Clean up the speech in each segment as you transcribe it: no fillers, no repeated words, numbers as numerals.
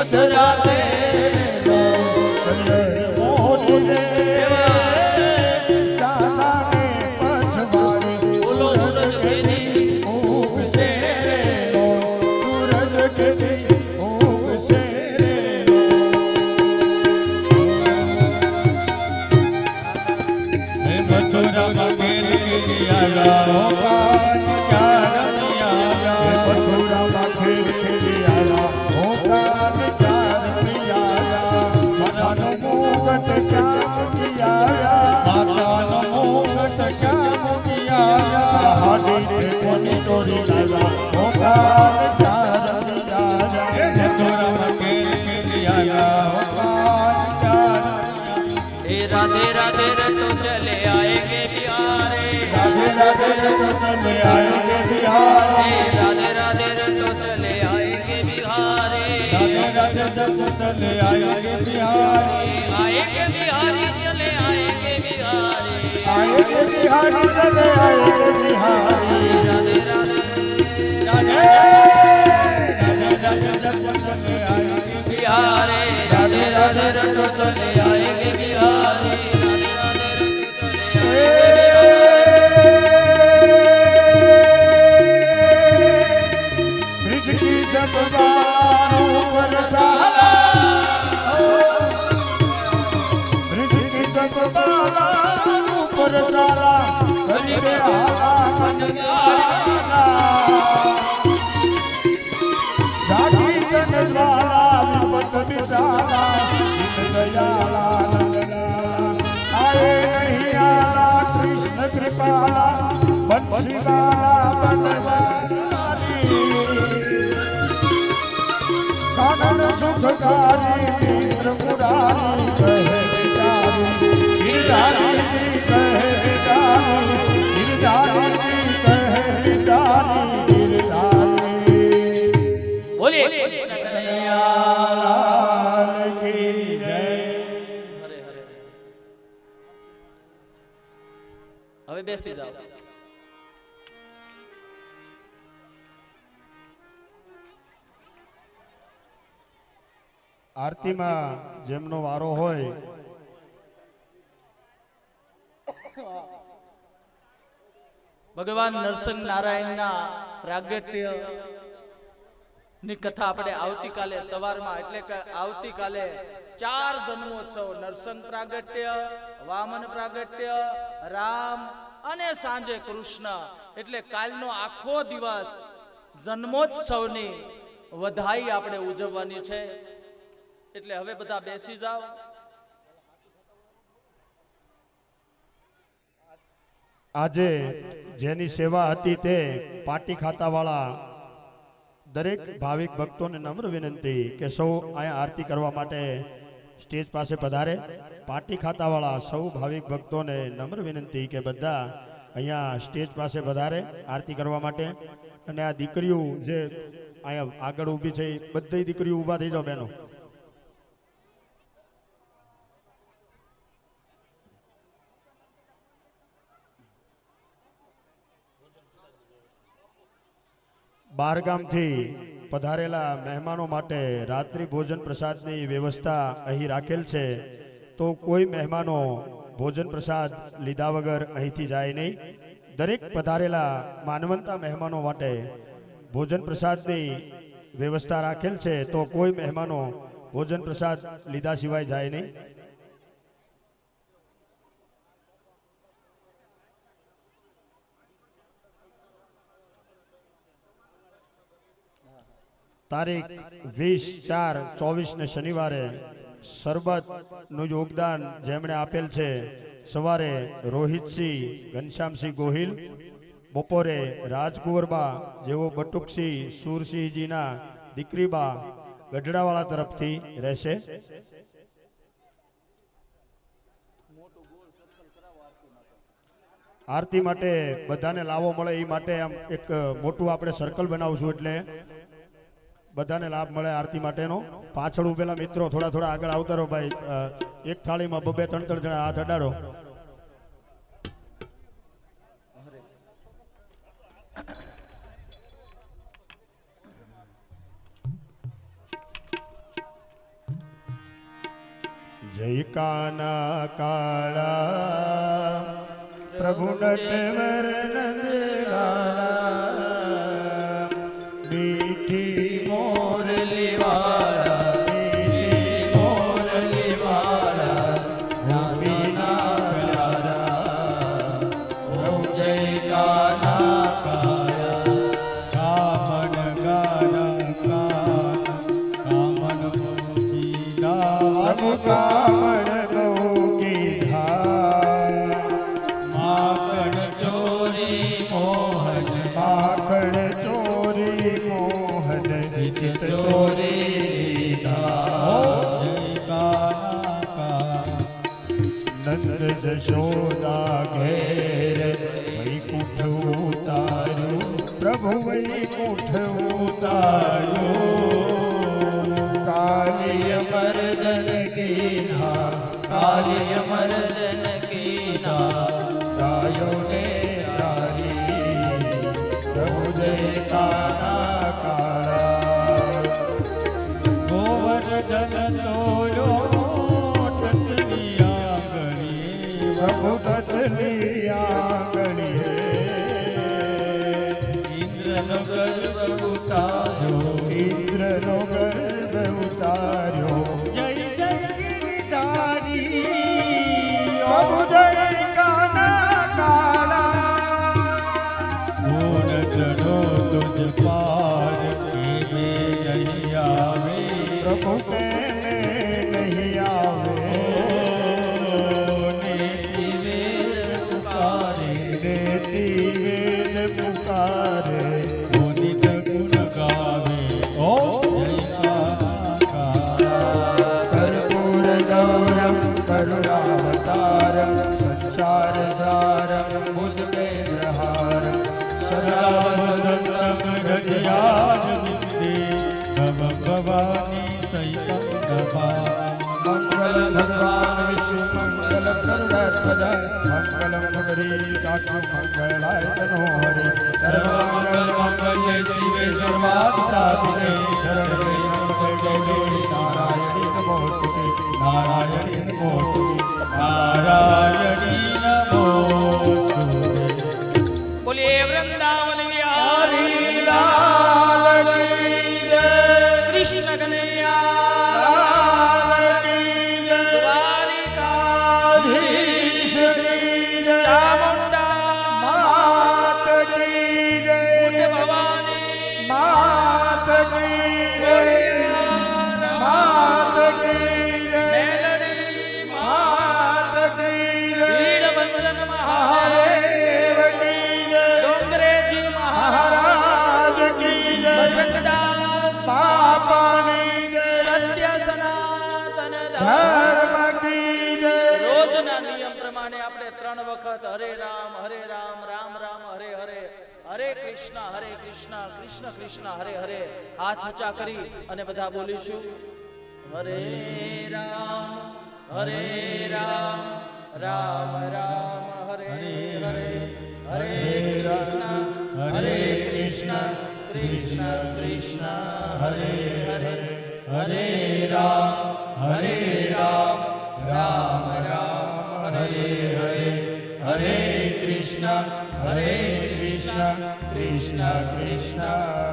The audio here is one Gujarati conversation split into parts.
મધરાતે ચોરી राधे राधे रटो चले आएंगे बिहारे राधे राधे रटो चले आएंगे बिहारे राधे राधे रटो चले आएंगे बिहारे राधे राधे रटो चले आएंगे बिहारे आएंगे बिहारी चले आएंगे बिहारी आएंगे बिहारी चले आएंगे बिहारी राधे राधे राधे राधे राधे रटो चले आएंगे बिहारे राधे राधे रटो चले आएंगे बिहारी कृष्ण कृपाला कानन सुखकारी मित्र मुरारी कहे गिरधारी गिरधारी कहे गिरधारी गिरधारी कहे गिरधारी गिरधारी बोलिए कृष्ण कन्हैया लाल की जय। हरे हरे હવે બેસી જાઓ। આરતીમાં જેમનો વારો હોય ભગવાન નરસિંહ નારાયણના પ્રાગટ્ય ની કથા આપણે આવતીકાલે સવારમાં એટલે કે આવતીકાલે 4 જન્મોત્સવ નરસિંહ પ્રાગટ્ય વામન પ્રાગટ્ય રામ અને સાંજે કૃષ્ણ એટલે કાલનો આખો દિવસ જન્મોત્સવની વધાઈ આપણે ઉજવવાની છે। એટલે હવે બધા બેસી જાઓ। આજે જેની સેવા હતી તે પાટી ખાતાવાળા દરેક ભાવિક ભક્તોને નમ્ર વિનંતી કે સૌ અહીંયા આરતી કરવા માટે સ્ટેજ પાસે પધારે। પાટી ખાતાવાળા સૌ ભાવિક ભક્તોને નમ્ર વિનંતી કે બધા અહીંયા સ્ટેજ પાસે પધારે આરતી કરવા માટે। અને આ દીકરીઓ જે અહીંયા આગળ ઊભી છે બધી દીકરીઓ ઊભા થઈ જાઓ બહેનો। બહારગામથી પધારેલા મહેમાનો માટે રાત્રિ ભોજન પ્રસાદની વ્યવસ્થા અહીં રાખેલ છે, તો કોઈ મહેમાનો ભોજન પ્રસાદ લીધા વગર અહીંથી જાય નહીં। દરેક પધારેલા માનવંતા મહેમાનો માટે ભોજન પ્રસાદની વ્યવસ્થા રાખેલ છે, તો કોઈ મહેમાનો ભોજન પ્રસાદ લીધા સિવાય જાય નહીં। તારીખ 20/4/24 ને શનિવારે શરબત નું યોગદાન જેમણે આપેલ છે, સવારે રોહિતસિંહ ઘનશ્યામસિંહ ગોહિલ, બપોરે રાજકુંવરબા જેવો બટુકસિંહ સુરસિંહજીના દીકરીબા ગઢડાવાળા તરફથી રહેશે। આરતી માટે બધાને લાવો મળે એ માટે આમ એક મોટું આપણે સર્કલ બનાવશું, એટલે બધાને લાભ મળે આરતી માટેનો। પાછળ ઉભેલા મિત્રો થોડા થોડા આગળ આવતા રહો ભાઈ। એક થાળીમાં 2-3 જણા હાથ અડાડો। જય કાના કાળા પ્રભુ નટવર નંદલાલા મીઠી મોરલી વાળા મીઠી મોરલી વાળા રવિના પ્યારા પ્રભુ જય કાના કાળા કામણ ગોગી માખણ ચોરી મોહન માખણ ચોરી મોહન ચિત ચોરી નંદ જશોદા ઘેર વૈકુંઠ ઉતાર્યું પ્રભુ વૈકુંઠ ઉતાર્યું કાલિય મર્દન કીના કાલિય મર્દન કીના ગાયો ને તારી પ્રભુ જય કાના કાળા ગોવર્ધન તોયો ટચલિયા ગણી પ્રભુ ટચલિયા ગણી ઇન્દ્રનો ગર્ભ ઉતાર્યો ઇન્દ્રનો ગર્ભ ઉતાર્યો જય જય ગિરધારી પ્રભુ જય કાના કાળા ગુણ ચઢો તુજ પાર કેમે નહીં આવે પ્રભુ કેમે નહીં આવે નેતિ વેદ પુકારે નેતિ વેદ પુકારે ગુણિત ગુણ ગાવે ઓ कर्पूरगौरं करुणावतारं संसारसारं बुद्धकेन्द्रहारं सदा वसन्तं हृदयारविन्दे भवं भवानी सहितं नमामि मङ्गलं भगवान् विष्णुमङ्गलं गरुडध्वज मङ्गलं भगवतीकाक्षं मङ्गलाय तनोहरि सर्वमङ्गलमाङ्गल्ये शिवे सर्वार्थसाधिके शरण्ये त्र्यम्बके नारायणी नमोस्तुते नारायणी नमोस्तुते नारायणी नमोस्तुते बोलिए वृंदावन बिहारी लाल की जय कृष्ण कन्हैया लाल की जय द्वारिकाधीश की जय चामुंडा मात की जय कुंड भवानी मात की जय मात की जय मेलड़ी मात की जय वीरभद्रन महादेव महादेव की जय डोंगरेजी महाराज की जय बजरंगदास बापानी जय सत्य सनातन धर्म की जय રોજના નિયમ પ્રમાણે આપણે 3 વખત હરે રામ રામ રામ હરે હરે હરે કૃષ્ણ કૃષ્ણ કૃષ્ણ હરે હરે હાથ ઊંચા કરી અને બધા બોલીશું હરે રામ રામ રામ હરે હરે હરે કૃષ્ણ કૃષ્ણ કૃષ્ણ હરે હરે હરે રામ રામ રામ હરે હરે હરે કૃષ્ણ કૃષ્ણ કૃષ્ણ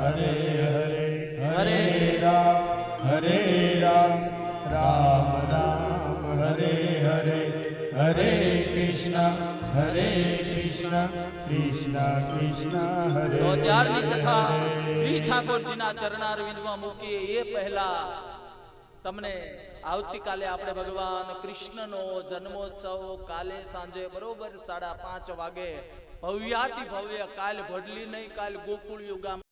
હરે હરે हरे राम राम राम हरे हरे हरे कृष्ण कृष्ण कृष्ण हरे તો ત્યારની કથા શ્રી ઠાકોરજીના ચરણારવિંદમાં મૂકીએ એ પહેલા તમને આવતીકાલે આપણે ભગવાન કૃષ્ણનો જન્મોત્સવ કાલે સાંજે બરોબર 5:30 વાગે ભવ્યાતિ ભવ્ય કાલ ભડલી નહીં કાલ ગોકુળ યુગામ